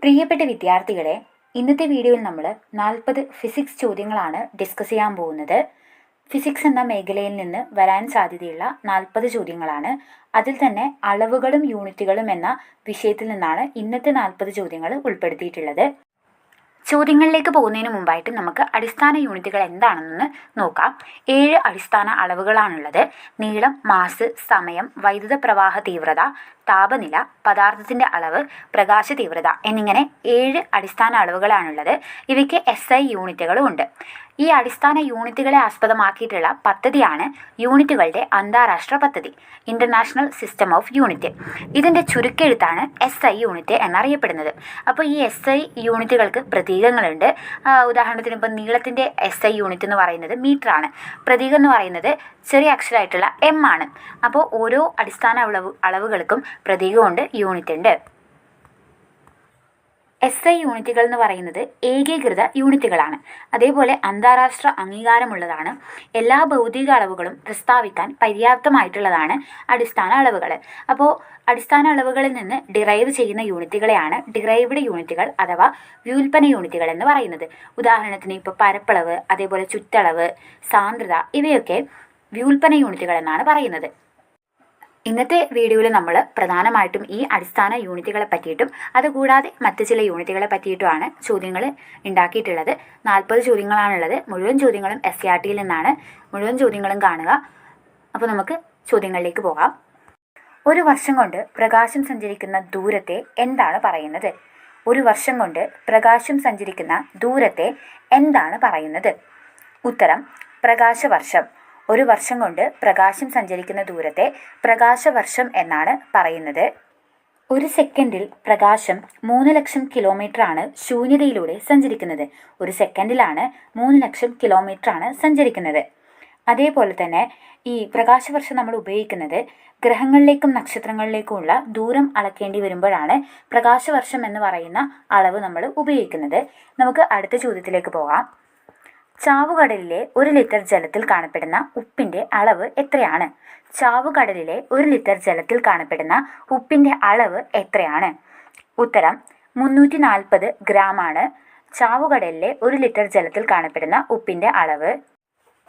പ്രിയപ്പെട്ട വിദ്യാർത്ഥികളെ, ഇന്നത്തെ വീഡിയോയിൽ നമ്മൾ 40 ഫിസിക്സ് ചോദ്യങ്ങളാണ് ഡിസ്കസ് ചെയ്യാൻ പോകുന്നത്. ഫിസിക്സ് എന്ന മേഖലയിൽ നിന്ന് വരാൻ സാധ്യതയുള്ള 40 ചോദ്യങ്ങളാണ്. അതിൽ തന്നെ അളവുകളും യൂണിറ്റുകളും എന്ന വിഷയത്തിൽ നിന്നാണ് ഇന്നത്തെ 40 ചോദ്യങ്ങൾ ഉൾപ്പെടുത്തിയിട്ടുള്ളത്. ചോദ്യങ്ങളിലേക്ക് പോകുന്നതിന് മുമ്പായിട്ട് നമുക്ക് അടിസ്ഥാന യൂണിറ്റുകൾ എന്താണെന്ന് നോക്കാം. 7 അടിസ്ഥാന അളവുകളാണുള്ളത്. നീളം, മാസ്, സമയം, വൈദ്യുത പ്രവാഹ തീവ്രത, താപനില, പദാർത്ഥത്തിൻ്റെ അളവ്, പ്രകാശ തീവ്രത എന്നിങ്ങനെ 7 അടിസ്ഥാന അളവുകളാണുള്ളത്. ഇവയ്ക്ക് SI യൂണിറ്റുകളും ഉണ്ട്. ഈ അടിസ്ഥാന യൂണിറ്റുകളെ ആസ്പദമാക്കിയിട്ടുള്ള പദ്ധതിയാണ് യൂണിറ്റുകളുടെ അന്താരാഷ്ട്ര പദ്ധതി, ഇൻ്റർനാഷണൽ സിസ്റ്റം ഓഫ് യൂണിറ്റ്. ഇതിൻ്റെ ചുരുക്കെഴുത്താണ് SI യൂണിറ്റ് എന്നറിയപ്പെടുന്നത്. അപ്പോൾ ഈ SI യൂണിറ്റുകൾക്ക് പ്രതീകങ്ങളുണ്ട്. ഉദാഹരണത്തിന് ഇപ്പോൾ നീളത്തിൻ്റെ SI യൂണിറ്റ് എന്ന് പറയുന്നത് മീറ്ററാണ്. പ്രതീകം എന്ന് പറയുന്നത് ചെറിയ അക്ഷരമായിട്ടുള്ള M ആണ്. അപ്പോൾ ഓരോ അടിസ്ഥാന അളവുകൾക്കും പ്രതീകമുണ്ട്, യൂണിറ്റ് ഉണ്ട്. SI യൂണിറ്റുകൾ എന്ന് പറയുന്നത് ഏകീകൃത യൂണിറ്റുകളാണ്. അതേപോലെ അന്താരാഷ്ട്ര അംഗീകാരമുള്ളതാണ്. എല്ലാ ഭൗതിക അളവുകളും പ്രസ്താവിക്കാൻ പര്യാപ്തമായിട്ടുള്ളതാണ് അടിസ്ഥാന അളവുകൾ. അപ്പോൾ അടിസ്ഥാന അളവുകളിൽ നിന്ന് ഡിറൈവ് ചെയ്യുന്ന യൂണിറ്റുകളെയാണ് ഡിറൈവ്ഡ് യൂണിറ്റുകൾ അഥവാ വ്യുൽപ്പന്ന യൂണിറ്റുകൾ എന്ന് പറയുന്നത്. ഉദാഹരണത്തിന് ഇപ്പോൾ പരപ്പളവ്, അതേപോലെ ചുറ്റളവ്, സാന്ദ്രത ഇവയൊക്കെ വ്യുൽപ്പന്ന യൂണിറ്റുകൾ എന്നാണ് പറയുന്നത്. ഇന്നത്തെ വീഡിയോയിൽ നമ്മൾ പ്രധാനമായിട്ടും ഈ അടിസ്ഥാന യൂണിറ്റുകളെ പറ്റിയിട്ടും അതുകൂടാതെ മറ്റ് ചില യൂണിറ്റുകളെ പറ്റിയിട്ടുമാണ് ചോദ്യങ്ങൾ ഉണ്ടാക്കിയിട്ടുള്ളത്. 40 ചോദ്യങ്ങളാണുള്ളത്. മുഴുവൻ ചോദ്യങ്ങളും SCRTയിൽ നിന്നാണ്. മുഴുവൻ ചോദ്യങ്ങളും കാണുക. അപ്പോൾ നമുക്ക് ചോദ്യങ്ങളിലേക്ക് പോകാം. ഒരു വർഷം കൊണ്ട് പ്രകാശം സഞ്ചരിക്കുന്ന ദൂരത്തെ എന്താണ് പറയുന്നത്? ഒരു വർഷം കൊണ്ട് പ്രകാശം സഞ്ചരിക്കുന്ന ദൂരത്തെ എന്താണ് പറയുന്നത്? ഉത്തരം പ്രകാശവർഷം. ഒരു വർഷം കൊണ്ട് പ്രകാശം സഞ്ചരിക്കുന്ന ദൂരത്തെ പ്രകാശവർഷം എന്നാണ് പറയുന്നത്. ഒരു സെക്കൻഡിൽ പ്രകാശം 3 ലക്ഷം കിലോമീറ്ററാണ് ശൂന്യതയിലൂടെ സഞ്ചരിക്കുന്നത്. ഒരു സെക്കൻഡിലാണ് 3 ലക്ഷം കിലോമീറ്ററാണ് സഞ്ചരിക്കുന്നത്. അതേപോലെ തന്നെ ഈ പ്രകാശവർഷം നമ്മൾ ഉപയോഗിക്കുന്നത് ഗ്രഹങ്ങളിലേക്കും നക്ഷത്രങ്ങളിലേക്കുമുള്ള ദൂരം അളക്കേണ്ടി വരുമ്പോഴാണ് പ്രകാശവർഷം എന്ന് പറയുന്ന അളവ് നമ്മൾ ഉപയോഗിക്കുന്നത്. നമുക്ക് അടുത്ത ചോദ്യത്തിലേക്ക് പോകാം. ചാവുകടലിലെ 1 ലിറ്റർ ജലത്തിൽ കാണപ്പെടുന്ന ഉപ്പിൻ്റെ അളവ് എത്രയാണ്? ചാവുകടലിലെ 1 ലിറ്റർ ജലത്തിൽ കാണപ്പെടുന്ന ഉപ്പിൻ്റെ അളവ് എത്രയാണ്? ഉത്തരം 340 ഗ്രാമാണ് ചാവുകടലിലെ 1 ലിറ്റർ ജലത്തിൽ കാണപ്പെടുന്ന ഉപ്പിൻ്റെ അളവ്.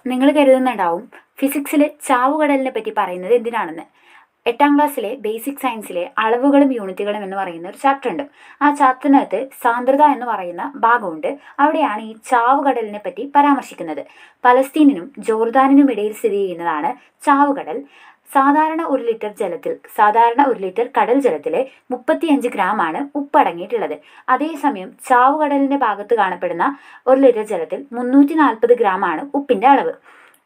നിങ്ങൾ കരുതുന്നുണ്ടാവും ഫിസിക്സിൽ ചാവുകടലിനെ പറ്റി പറയുന്നത് എന്തിനാണെന്ന്. 8ാം ക്ലാസ്സിലെ ബേസിക് സയൻസിലെ അളവുകളും യൂണിറ്റുകളും എന്ന് പറയുന്ന ഒരു ചാപ്റ്റർ ഉണ്ട്. ആ ചാപ്റ്ററിനകത്ത് സാന്ദ്രത എന്ന് പറയുന്ന ഭാഗമുണ്ട്. അവിടെയാണ് ഈ ചാവുകടലിനെ പറ്റി പരാമർശിക്കുന്നത്. പലസ്തീനിനും ജോർദാനിനും ഇടയിൽ സ്ഥിതി ചെയ്യുന്നതാണ് ചാവുകടൽ. സാധാരണ 1 ലിറ്റർ കടൽ ജലത്തിൽ 35 ഗ്രാമാണ് ഉപ്പ് അടങ്ങിയിട്ടുള്ളത്. അതേസമയം ചാവുകടലിൻ്റെ ഭാഗത്ത് കാണപ്പെടുന്ന 1 ലിറ്റർ ജലത്തിൽ 340 ഗ്രാമാണ് ഉപ്പിൻ്റെ അളവ്.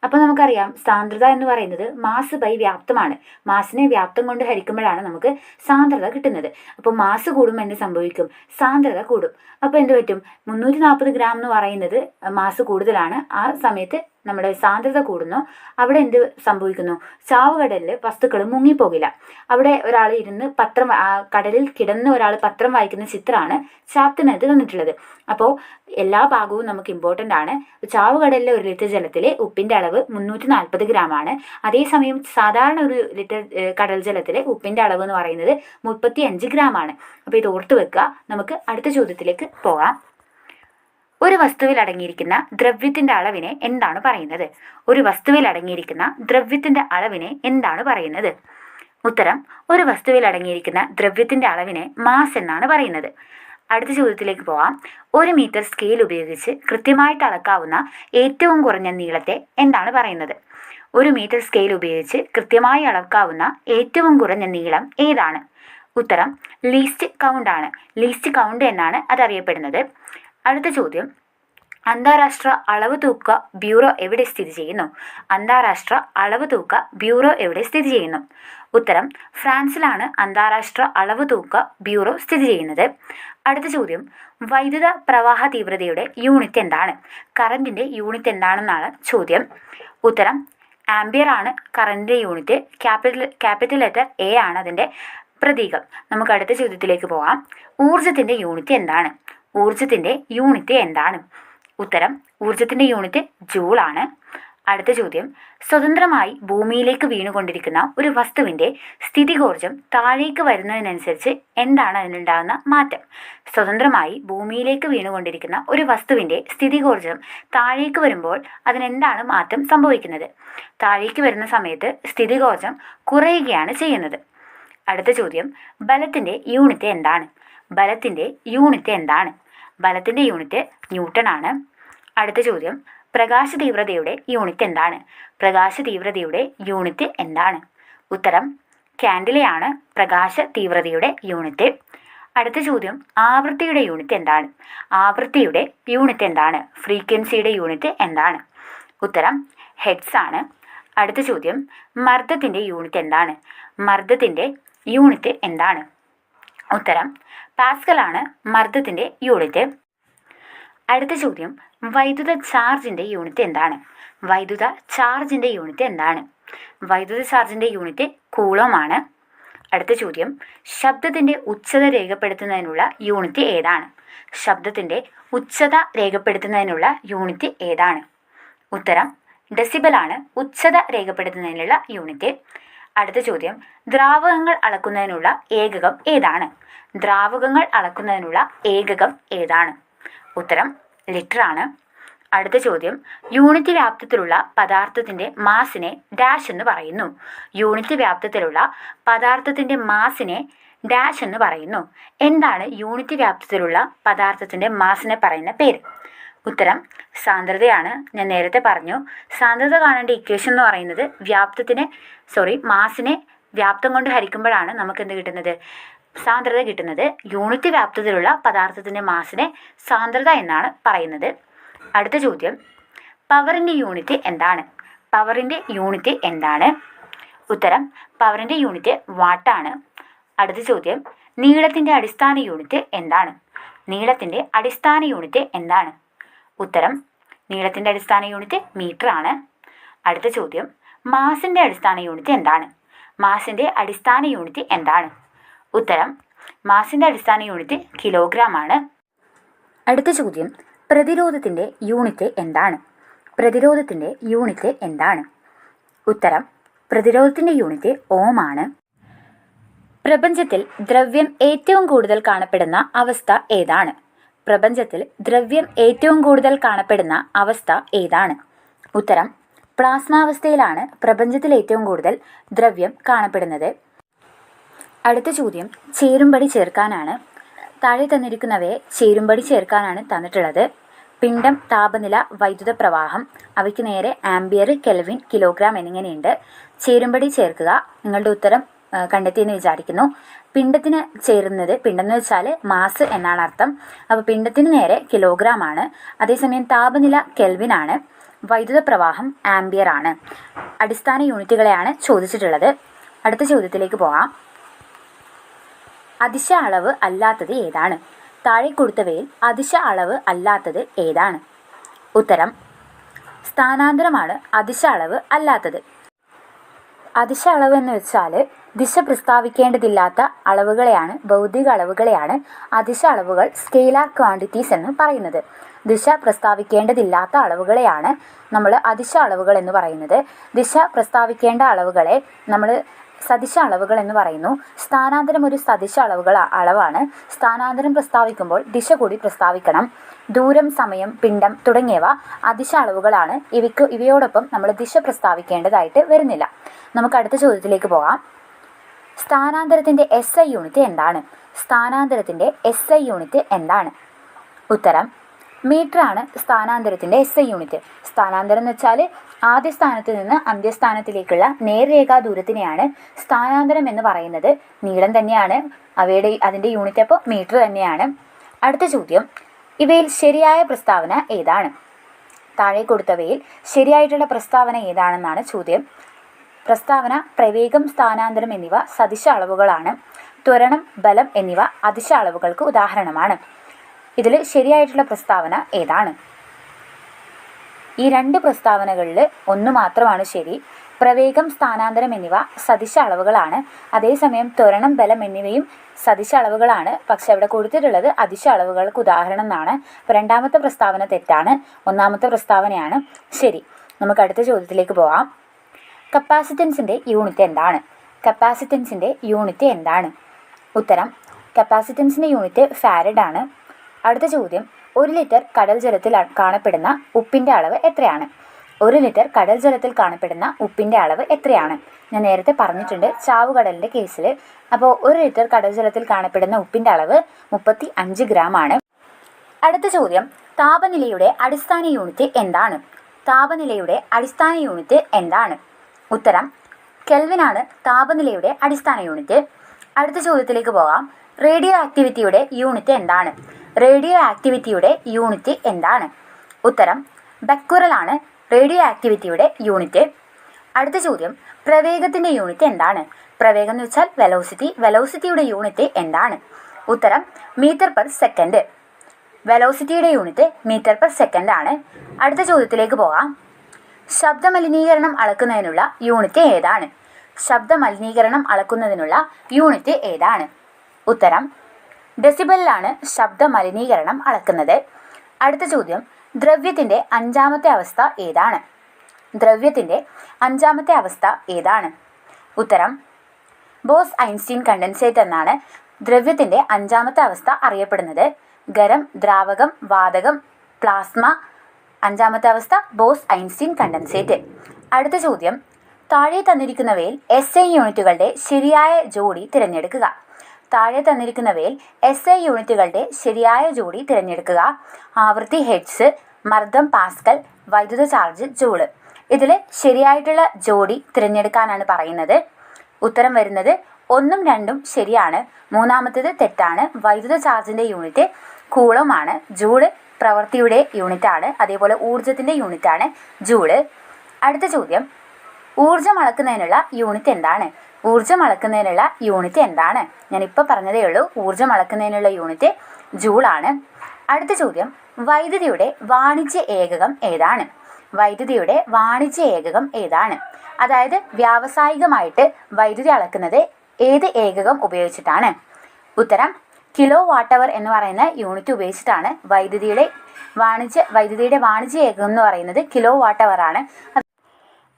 അപ്പോൾ നമുക്കറിയാം സാന്ദ്രത എന്ന് പറയുന്നത് മാസ് ബൈ വ്യാപ്തമാണ്. മാസിനെ വ്യാപ്തം കൊണ്ട് ഹരിക്കുമ്പോഴാണ് നമുക്ക് സാന്ദ്രത കിട്ടുന്നത്. അപ്പോൾ മാസ് കൂടുമ്പോൾ എന്ത് സംഭവിക്കും? സാന്ദ്രത കൂടും. അപ്പോൾ എന്ത് പറ്റും? 340 ഗ്രാം എന്ന് പറയുന്നത് മാസ് കൂടുതലാണ്. ആ സമയത്ത് നമ്മുടെ സാന്ദ്രത കൂടുന്നു. അവിടെ എന്ത് സംഭവിക്കുന്നു? ചാവുകടലിൽ വസ്തുക്കൾ മുങ്ങിപ്പോകില്ല. അവിടെ ഒരാൾ ഇരുന്ന് കടലിൽ കിടന്ന് ഒരാൾ പത്രം വായിക്കുന്ന ചിത്രമാണ് ചാപ്റ്ററിനകത്ത് തന്നിട്ടുള്ളത്. അപ്പോൾ എല്ലാ ഭാഗവും നമുക്ക് ഇമ്പോർട്ടൻ്റ് ആണ്. ചാവുകടലിലെ 1 ലിറ്റർ ജലത്തിലെ ഉപ്പിൻ്റെ അളവ് 340 ഗ്രാമാണ്. അതേസമയം സാധാരണ 1 ലിറ്റർ കടൽ ജലത്തിലെ ഉപ്പിൻ്റെ അളവ് എന്ന് പറയുന്നത് 35 ഗ്രാമാണ്. അപ്പോൾ ഇത് ഓർത്ത് വെക്കുക. നമുക്ക് അടുത്ത ചോദ്യത്തിലേക്ക് പോകാം. ഒരു വസ്തുവിൽ അടങ്ങിയിരിക്കുന്ന ദ്രവ്യത്തിൻ്റെ അളവിനെ എന്താണ് പറയുന്നത്? ഒരു വസ്തുവിൽ അടങ്ങിയിരിക്കുന്ന ദ്രവ്യത്തിൻ്റെ അളവിനെ എന്താണ് പറയുന്നത്? ഉത്തരം ഒരു വസ്തുവിൽ അടങ്ങിയിരിക്കുന്ന ദ്രവ്യത്തിൻ്റെ അളവിനെ മാസ് എന്നാണ് പറയുന്നത്. അടുത്ത ചോദ്യത്തിലേക്ക് പോകാം. 1 മീറ്റർ സ്കെയിൽ ഉപയോഗിച്ച് കൃത്യമായിട്ട് അളക്കാവുന്ന ഏറ്റവും കുറഞ്ഞ നീളത്തെ എന്താണ് പറയുന്നത്? 1 മീറ്റർ സ്കെയിൽ ഉപയോഗിച്ച് കൃത്യമായി അളക്കാവുന്ന ഏറ്റവും കുറഞ്ഞ നീളം ഏതാണ്? ഉത്തരം ലീസ്റ്റ് കൗണ്ട് ആണ്. ലീസ്റ്റ് കൗണ്ട് എന്നാണ് അതറിയപ്പെടുന്നത്. അടുത്ത ചോദ്യം. അന്താരാഷ്ട്ര അളവ് തൂക്ക ബ്യൂറോ എവിടെ സ്ഥിതി ചെയ്യുന്നു? അന്താരാഷ്ട്ര അളവ് തൂക്ക ബ്യൂറോ എവിടെ സ്ഥിതി ചെയ്യുന്നു? ഉത്തരം ഫ്രാൻസിലാണ് അന്താരാഷ്ട്ര അളവ് തൂക്ക ബ്യൂറോ സ്ഥിതി ചെയ്യുന്നത്. അടുത്ത ചോദ്യം. വൈദ്യുത പ്രവാഹ തീവ്രതയുടെ യൂണിറ്റ് എന്താണ്? കറണ്ടിൻ്റെ യൂണിറ്റ് എന്താണെന്നാണ് ചോദ്യം. ഉത്തരം ആംബിയർ ആണ് കറണ്ടിൻ്റെ യൂണിറ്റ്. ക്യാപിറ്റൽ ലെറ്റർ A ആണ് അതിൻ്റെ പ്രതീകം. നമുക്ക് അടുത്ത ചോദ്യത്തിലേക്ക് പോകാം. ഊർജത്തിൻ്റെ യൂണിറ്റ് എന്താണ്? ഊർജത്തിൻ്റെ യൂണിറ്റ് എന്താണ്? ഉത്തരം ഊർജത്തിൻ്റെ യൂണിറ്റ് ജൂൾ ആണ്. അടുത്ത ചോദ്യം, സ്വതന്ത്രമായി ഭൂമിയിലേക്ക് വീണുകൊണ്ടിരിക്കുന്ന ഒരു വസ്തുവിൻ്റെ സ്ഥിതികോർജം താഴേക്ക് വരുന്നതിനനുസരിച്ച് എന്താണ് അതിനുണ്ടാകുന്ന മാറ്റം? സ്വതന്ത്രമായി ഭൂമിയിലേക്ക് വീണുകൊണ്ടിരിക്കുന്ന ഒരു വസ്തുവിൻ്റെ സ്ഥിതികോർജം താഴേക്ക് വരുമ്പോൾ അതിനെന്താണ് മാറ്റം സംഭവിക്കുന്നത്? താഴേക്ക് വരുന്ന സമയത്ത് സ്ഥിതികോർജം കുറയുകയാണ് ചെയ്യുന്നത്. അടുത്ത ചോദ്യം, ബലത്തിൻ്റെ യൂണിറ്റ് എന്താണ്? ബലത്തിൻ്റെ യൂണിറ്റ് എന്താണ്? ബലത്തിൻ്റെ യൂണിറ്റ് ന്യൂട്ടൺ ആണ്. അടുത്ത ചോദ്യം, പ്രകാശ തീവ്രതയുടെ യൂണിറ്റ് എന്താണ്? പ്രകാശ തീവ്രതയുടെ യൂണിറ്റ് എന്താണ്? ഉത്തരം കാൻഡിലയാണ് പ്രകാശ തീവ്രതയുടെ യൂണിറ്റ്. അടുത്ത ചോദ്യം, ആവൃത്തിയുടെ യൂണിറ്റ് എന്താണ്? ആവൃത്തിയുടെ യൂണിറ്റ് എന്താണ്? ഫ്രീക്വൻസിയുടെ യൂണിറ്റ് എന്താണ്? ഉത്തരം ഹെഡ്സ് ആണ്. അടുത്ത ചോദ്യം, മർദ്ദത്തിൻ്റെ യൂണിറ്റ് എന്താണ്? മർദ്ദത്തിൻ്റെ യൂണിറ്റ് എന്താണ്? ഉത്തരം പാസ്കൽ ആണ് മർദ്ദത്തിൻ്റെ യൂണിറ്റ്. അടുത്ത ചോദ്യം, വൈദ്യുത ചാർജിൻ്റെ യൂണിറ്റ് എന്താണ്? വൈദ്യുത ചാർജിൻ്റെ യൂണിറ്റ് എന്താണ്? വൈദ്യുത ചാർജിൻ്റെ യൂണിറ്റ് കൂളോം ആണ്. അടുത്ത ചോദ്യം, ശബ്ദത്തിൻ്റെ ഉച്ചത രേഖപ്പെടുത്തുന്നതിനുള്ള യൂണിറ്റ് ഏതാണ്? ശബ്ദത്തിൻ്റെ ഉച്ചത രേഖപ്പെടുത്തുന്നതിനുള്ള യൂണിറ്റ് ഏതാണ്? ഉത്തരം ഡെസിബലാണ് ഉച്ചത രേഖപ്പെടുത്തുന്നതിനുള്ള യൂണിറ്റ്. അടുത്ത ചോദ്യം, ദ്രാവകങ്ങൾ അളക്കുന്നതിനുള്ള ഏകകം ഏതാണ്? ദ്രാവകങ്ങൾ അളക്കുന്നതിനുള്ള ഏകകം ഏതാണ്? ഉത്തരം ലിറ്റർ ആണ്. അടുത്ത ചോദ്യം, യൂണിറ്റ് വ്യാപ്തത്തിലുള്ള പദാർത്ഥത്തിൻ്റെ മാസിനെ ഡാഷ് എന്ന് പറയുന്നു. യൂണിറ്റ് വ്യാപ്തത്തിലുള്ള പദാർത്ഥത്തിൻ്റെ മാസിനെ ഡാഷ് എന്ന് പറയുന്നു. എന്താണ് യൂണിറ്റ് വ്യാപ്തത്തിലുള്ള പദാർത്ഥത്തിൻ്റെ മാസിനെ പറയുന്ന പേര്? ഉത്തരം സാന്ദ്രതയാണ്. ഞാൻ നേരത്തെ പറഞ്ഞു, സാന്ദ്രത കാണേണ്ട ഇക്വേഷൻ എന്ന് പറയുന്നത് മാസിനെ വ്യാപ്തം കൊണ്ട് ഹരിക്കുമ്പോഴാണ് നമുക്ക് എന്ത് കിട്ടുന്നത്? സാന്ദ്രത കിട്ടുന്നത്. യൂണിറ്റ് വ്യാപ്തത്തിലുള്ള പദാർത്ഥത്തിൻ്റെ മാസിനെ സാന്ദ്രത എന്നാണ് പറയുന്നത്. അടുത്ത ചോദ്യം, പവറിൻ്റെ യൂണിറ്റ് എന്താണ്? പവറിൻ്റെ യൂണിറ്റ് എന്താണ്? ഉത്തരം പവറിൻ്റെ യൂണിറ്റ് വാട്ടാണ്. അടുത്ത ചോദ്യം, നീളത്തിൻ്റെ അടിസ്ഥാന യൂണിറ്റ് എന്താണ്? നീളത്തിൻ്റെ അടിസ്ഥാന യൂണിറ്റ് എന്താണ്? ഉത്തരം നീളത്തിൻ്റെ അടിസ്ഥാന യൂണിറ്റ് മീറ്റർ ആണ്. അടുത്ത ചോദ്യം, മാസിൻ്റെ അടിസ്ഥാന യൂണിറ്റ് എന്താണ്? മാസിൻ്റെ അടിസ്ഥാന യൂണിറ്റ് എന്താണ്? ഉത്തരം മാസിൻ്റെ അടിസ്ഥാന യൂണിറ്റ് കിലോഗ്രാം ആണ്. അടുത്ത ചോദ്യം, പ്രതിരോധത്തിൻ്റെ യൂണിറ്റ് എന്താണ്? പ്രതിരോധത്തിൻ്റെ യൂണിറ്റ് എന്താണ്? ഉത്തരം പ്രതിരോധത്തിൻ്റെ യൂണിറ്റ് ഓം ആണ്. പ്രപഞ്ചത്തിൽ ദ്രവ്യം ഏറ്റവും കൂടുതൽ കാണപ്പെടുന്ന അവസ്ഥ ഏതാണ്? പ്രപഞ്ചത്തിൽ ദ്രവ്യം ഏറ്റവും കൂടുതൽ കാണപ്പെടുന്ന അവസ്ഥ ഏതാണ്? ഉത്തരം പ്ലാസ്മാവസ്ഥയിലാണ് പ്രപഞ്ചത്തിൽ ഏറ്റവും കൂടുതൽ ദ്രവ്യം കാണപ്പെടുന്നത്. അടുത്ത ചോദ്യം, ചേരുംപടി ചേർക്കാനാണ്. താഴെ തന്നിരിക്കുന്നവയെ ചേരുംപടി ചേർക്കാനാണ് തന്നിട്ടുള്ളത്. പിണ്ഡം, താപനില, വൈദ്യുത പ്രവാഹം, അവയ്ക്ക് നേരെ ആംബിയർ, കെൽവിൻ, കിലോഗ്രാം എന്നിങ്ങനെയുണ്ട്. ചേരുംപടി ചേർക്കുക. നിങ്ങളുടെ ഉത്തരം കണ്ടെത്തിയെന്ന് വിചാരിക്കുന്നു. പിണ്ഡത്തിന് ചേരുന്നത്, പിണ്ഡം എന്ന് വെച്ചാൽ മാസ് എന്നാണ് അർത്ഥം. അപ്പോൾ പിണ്ഡത്തിന് നേരെ കിലോഗ്രാം ആണ്. അതേസമയം താപനില കെൽവിൻ ആണ്. വൈദ്യുത പ്രവാഹം ആംബിയർ ആണ്. അടിസ്ഥാന യൂണിറ്റുകളെയാണ് ചോദിച്ചിട്ടുള്ളത്. അടുത്ത ചോദ്യത്തിലേക്ക് പോകാം. അതിശ അളവ് അല്ലാത്തത് ഏതാണ്? താഴെ കൊടുത്തവയിൽ അതിശ അളവ് അല്ലാത്തത് ഏതാണ്? ഉത്തരം സ്ഥാനാന്തരമാണ് അതിശ അളവ് അല്ലാത്തത്. അതിശ അളവ് എന്ന് വെച്ചാൽ ദിശ പ്രസ്താവിക്കേണ്ടതില്ലാത്ത അളവുകളെയാണ്, ഭൗതിക അളവുകളെയാണ് അതിശ അളവുകൾ, സ്കെയിലാർ ക്വാണ്ടിറ്റീസ് എന്ന് പറയുന്നത്. ദിശ പ്രസ്താവിക്കേണ്ടതില്ലാത്ത അളവുകളെയാണ് നമ്മൾ അതിശ അളവുകൾ എന്ന് പറയുന്നത്. ദിശ പ്രസ്താവിക്കേണ്ട അളവുകളെ നമ്മൾ സദിശ അളവുകൾ എന്ന് പറയുന്നു. സ്ഥാനാന്തരം ഒരു സദിശ അളവാണ്. സ്ഥാനാന്തരം പ്രസ്താവിക്കുമ്പോൾ ദിശ കൂടി പ്രസ്താവിക്കണം. ദൂരം, സമയം, പിണ്ഡം തുടങ്ങിയവ അതിശ അളവുകളാണ്. ഇവയോടൊപ്പം നമ്മൾ ദിശ പ്രസ്താവിക്കേണ്ടതായിട്ട് വരുന്നില്ല. നമുക്ക് അടുത്ത ചോദ്യത്തിലേക്ക് പോകാം. സ്ഥാനാന്തരത്തിൻ്റെ SI യൂണിറ്റ് എന്താണ്? സ്ഥാനാന്തരത്തിൻ്റെ SI യൂണിറ്റ് എന്താണ്? ഉത്തരം മീറ്റർ ആണ് സ്ഥാനാന്തരത്തിൻ്റെ SI യൂണിറ്റ്. സ്ഥാനാന്തരം എന്ന് വെച്ചാൽ ആദ്യ സ്ഥാനത്ത് നിന്ന് അന്ത്യസ്ഥാനത്തിലേക്കുള്ള നേർരേഖാ ദൂരത്തിനെയാണ് സ്ഥാനാന്തരം എന്ന് പറയുന്നത്. നീളം തന്നെയാണ് അതിൻ്റെ യൂണിറ്റ്, അപ്പോൾ മീറ്റർ തന്നെയാണ്. അടുത്ത ചോദ്യം, ഇവയിൽ ശരിയായ പ്രസ്താവന ഏതാണ്? താഴെ കൊടുത്തവയിൽ ശരിയായിട്ടുള്ള പ്രസ്താവന ഏതാണെന്നാണ് ചോദ്യം. പ്രസ്താവന പ്രവേഗം, സ്ഥാനാന്തരം എന്നിവ സദിശ അളവുകളാണ്. ത്വരണം, ബലം എന്നിവ അതിശ അളവുകൾക്ക് ഉദാഹരണമാണ്. ഇതിൽ ശരിയായിട്ടുള്ള പ്രസ്താവന ഏതാണ്? ഈ രണ്ട് പ്രസ്താവനകളിൽ ഒന്ന് മാത്രമാണ് ശരി. പ്രവേഗം, സ്ഥാനാന്തരം എന്നിവ സദിശ അളവുകളാണ്. അതേസമയം ത്വരണം, ബലം എന്നിവയും സദിശ അളവുകളാണ്. പക്ഷെ അവിടെ കൊടുത്തിട്ടുള്ളത് അതിശ അളവുകൾക്ക് ഉദാഹരണം എന്നാണ്. അപ്പോൾ രണ്ടാമത്തെ പ്രസ്താവന തെറ്റാണ്. ഒന്നാമത്തെ പ്രസ്താവനയാണ് ശരി. നമുക്ക് അടുത്ത ചോദ്യത്തിലേക്ക് പോകാം. കപ്പാസിറ്റൻസിൻ്റെ യൂണിറ്റ് എന്താണ്? കപ്പാസിറ്റൻസിൻ്റെ യൂണിറ്റ് എന്താണ്? ഉത്തരം കപ്പാസിറ്റൻസിൻ്റെ യൂണിറ്റ് ഫാരഡ് ആണ്. അടുത്ത ചോദ്യം, 1 ലിറ്റർ കടൽ ജലത്തിൽ കാണപ്പെടുന്ന ഉപ്പിൻ്റെ അളവ് എത്രയാണ്? 1 ലിറ്റർ കടൽ ജലത്തിൽ കാണപ്പെടുന്ന ഉപ്പിൻ്റെ അളവ് എത്രയാണ്? ഞാൻ നേരത്തെ പറഞ്ഞിട്ടുണ്ട് ചാവുകടലിൻ്റെ കേസിൽ. അപ്പോൾ 1 ലിറ്റർ കടൽ ജലത്തിൽ കാണപ്പെടുന്ന ഉപ്പിൻ്റെ അളവ് 35 ഗ്രാം ആണ്. അടുത്ത ചോദ്യം, താപനിലയുടെ അടിസ്ഥാന യൂണിറ്റ് എന്താണ്? താപനിലയുടെ അടിസ്ഥാന യൂണിറ്റ് എന്താണ്? ഉത്തരം കെൽവിനാണ് താപനിലയുടെ അടിസ്ഥാന യൂണിറ്റ്. അടുത്ത ചോദ്യത്തിലേക്ക് പോകാം. റേഡിയോ ആക്ടിവിറ്റിയുടെ യൂണിറ്റ് എന്താണ്? റേഡിയോ ആക്ടിവിറ്റിയുടെ യൂണിറ്റ് എന്താണ്? ഉത്തരം ബെക്കുറലാണ് റേഡിയോ ആക്ടിവിറ്റിയുടെ യൂണിറ്റ്. അടുത്ത ചോദ്യം, പ്രവേഗത്തിൻ്റെ യൂണിറ്റ് എന്താണ്? പ്രവേഗം എന്ന് വെച്ചാൽ വെലോസിറ്റി. വെലോസിറ്റിയുടെ യൂണിറ്റ് എന്താണ്? ഉത്തരം മീറ്റർ പെർ സെക്കൻഡ്. വെലോസിറ്റിയുടെ യൂണിറ്റ് മീറ്റർ പെർ സെക്കൻഡ് ആണ്. അടുത്ത ചോദ്യത്തിലേക്ക് പോകാം. ശബ്ദമലിനീകരണം അളക്കുന്നതിനുള്ള യൂണിറ്റ് ഏതാണ്? ശബ്ദമലിനീകരണം അളക്കുന്നതിനുള്ള യൂണിറ്റ് ഏതാണ്? ഉത്തരം ഡെസിബലിലാണ് ശബ്ദമലിനീകരണം അളക്കുന്നത്. അടുത്ത ചോദ്യം, ദ്രവ്യത്തിൻ്റെ 5ാമത്തെ അവസ്ഥ ഏതാണ്? ദ്രവ്യത്തിൻ്റെ 5ാമത്തെ അവസ്ഥ ഏതാണ്? ഉത്തരം ബോസ്-ഐൻസ്റ്റീൻ കണ്ടൻസേറ്റ് എന്നാണ് ദ്രവ്യത്തിൻ്റെ 5ാമത്തെ അവസ്ഥ അറിയപ്പെടുന്നത്. ഖരം, ദ്രാവകം, വാതകം, പ്ലാസ്മ. 5ാമത്തെ അവസ്ഥ ബോസ്-ഐൻസ്റ്റീൻ കണ്ടൻസേറ്റ്. അടുത്ത ചോദ്യം, താഴെ തന്നിരിക്കുന്നവയിൽ SI യൂണിറ്റുകളുടെ ശരിയായ ജോഡി തിരഞ്ഞെടുക്കുക. താഴെ തന്നിരിക്കുന്നവയിൽ SI യൂണിറ്റുകളുടെ ശരിയായ ജോഡി തിരഞ്ഞെടുക്കുക. ആവൃത്തി ഹെർട്സ്, മർദ്ദം പാസ്കൽ, വൈദ്യുത ചാർജ് ജൂള്. ഇതിൽ ശരിയായിട്ടുള്ള ജോഡി തിരഞ്ഞെടുക്കാനാണ് പറയുന്നത്. ഉത്തരം വരുന്നത് 1ഉം 2ഉം ശരിയാണ്. 3ാമത്തേത് തെറ്റാണ്. വൈദ്യുത ചാർജിൻ്റെ യൂണിറ്റ് കൂളമാണ്. ജൂള് പ്രവൃത്തിയുടെ യൂണിറ്റാണ്. അതേപോലെ ഊർജത്തിൻ്റെ യൂണിറ്റാണ് ജൂള്. അടുത്ത ചോദ്യം, ഊർജം അളക്കുന്നതിനുള്ള യൂണിറ്റ് എന്താണ്? ഊർജം അളക്കുന്നതിനുള്ള യൂണിറ്റ് എന്താണ്? ഞാനിപ്പോൾ പറഞ്ഞതേ ഉള്ളൂ. ഊർജം അളക്കുന്നതിനുള്ള യൂണിറ്റ് ജൂളാണ്. അടുത്ത ചോദ്യം, വൈദ്യുതിയുടെ വാണിജ്യ ഏകകം ഏതാണ്? വൈദ്യുതിയുടെ വാണിജ്യ ഏകകം ഏതാണ്? അതായത് വ്യാവസായികമായിട്ട് വൈദ്യുതി അളക്കുന്നത് ഏത് ഏകകം ഉപയോഗിച്ചിട്ടാണ്? ഉത്തരം കിലോ വാട്ട് അവർ എന്ന് പറയുന്ന യൂണിറ്റ് ഉപയോഗിച്ചിട്ടാണ് വൈദ്യുതിയുടെ വാണിജ്യ ഏകകം എന്ന് പറയുന്നത് കിലോ വാട്ട് അവർ ആണ്.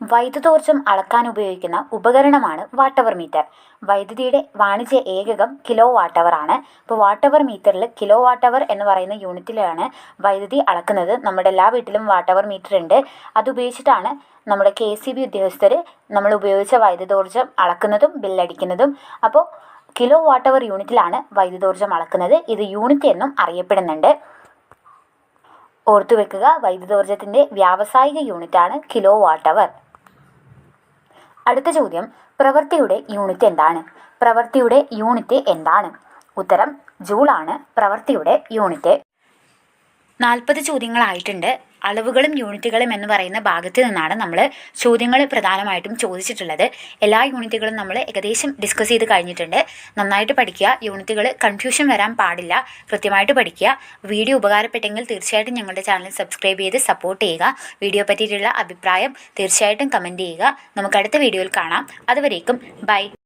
വൈദ്യുതോർജ്ജം അളക്കാൻ ഉപയോഗിക്കുന്ന ഉപകരണമാണ് വാട്ട് അവർ മീറ്റർ. വൈദ്യുതിയുടെ വാണിജ്യ ഏകകം കിലോ വാട്ട് അവർ ആണ്. അപ്പോൾ വാട്ട് അവർ മീറ്ററിൽ കിലോ വാട്ട് അവർ എന്ന് പറയുന്ന യൂണിറ്റിലാണ് വൈദ്യുതി അളക്കുന്നത്. നമ്മുടെ എല്ലാ വീട്ടിലും വാട്ട് അവർ മീറ്റർ ഉണ്ട്. അതുപയോഗിച്ചിട്ടാണ് നമ്മുടെ KCB ഉദ്യോഗസ്ഥർ നമ്മൾ ഉപയോഗിച്ച വൈദ്യുതോർജ്ജം അളക്കുന്നതും ബില്ലടിക്കുന്നതും. അപ്പോൾ കിലോ വാട്ട് അവർ യൂണിറ്റിലാണ് വൈദ്യുതോർജ്ജം അളക്കുന്നത്. ഇത് യൂണിറ്റ് എന്നും അറിയപ്പെടുന്നുണ്ട്. ഓർത്തു വെക്കുക, വൈദ്യുതോർജ്ജത്തിൻ്റെ വ്യാവസായിക യൂണിറ്റാണ് കിലോ വാട്ട് അവർ. അടുത്ത ചോദ്യം, പ്രവൃത്തിയുടെ യൂണിറ്റ് എന്താണ്? പ്രവൃത്തിയുടെ യൂണിറ്റ് എന്താണ്? ഉത്തരം ജൂളാണ് പ്രവൃത്തിയുടെ യൂണിറ്റ്. 40 ചോദ്യങ്ങളായിട്ടുണ്ട്. അളവുകളും യൂണിറ്റുകളും എന്ന് പറയുന്ന ഭാഗത്ത് നിന്നാണ് നമ്മൾ ചോദ്യങ്ങൾ പ്രധാനമായിട്ടും ചോദിച്ചിട്ടുള്ളത്. എല്ലാ യൂണിറ്റുകളും നമ്മൾ ഏകദേശം ഡിസ്കസ് ചെയ്ത് കഴിഞ്ഞിട്ടുണ്ട്. നന്നായിട്ട് പഠിക്കുക. യൂണിറ്റുകൾ കൺഫ്യൂഷൻ വരാൻ പാടില്ല. കൃത്യമായിട്ട് പഠിക്കുക. വീഡിയോ ഉപകാരപ്പെട്ടെങ്കിൽ തീർച്ചയായിട്ടും ഞങ്ങളുടെ ചാനൽ സബ്സ്ക്രൈബ് ചെയ്ത് സപ്പോർട്ട് ചെയ്യുക. വീഡിയോ പറ്റിയിട്ടുള്ള അഭിപ്രായം തീർച്ചയായിട്ടും കമൻറ്റ് ചെയ്യുക. നമുക്ക് അടുത്ത വീഡിയോയിൽ കാണാം. അതുവരേക്കും ബൈ.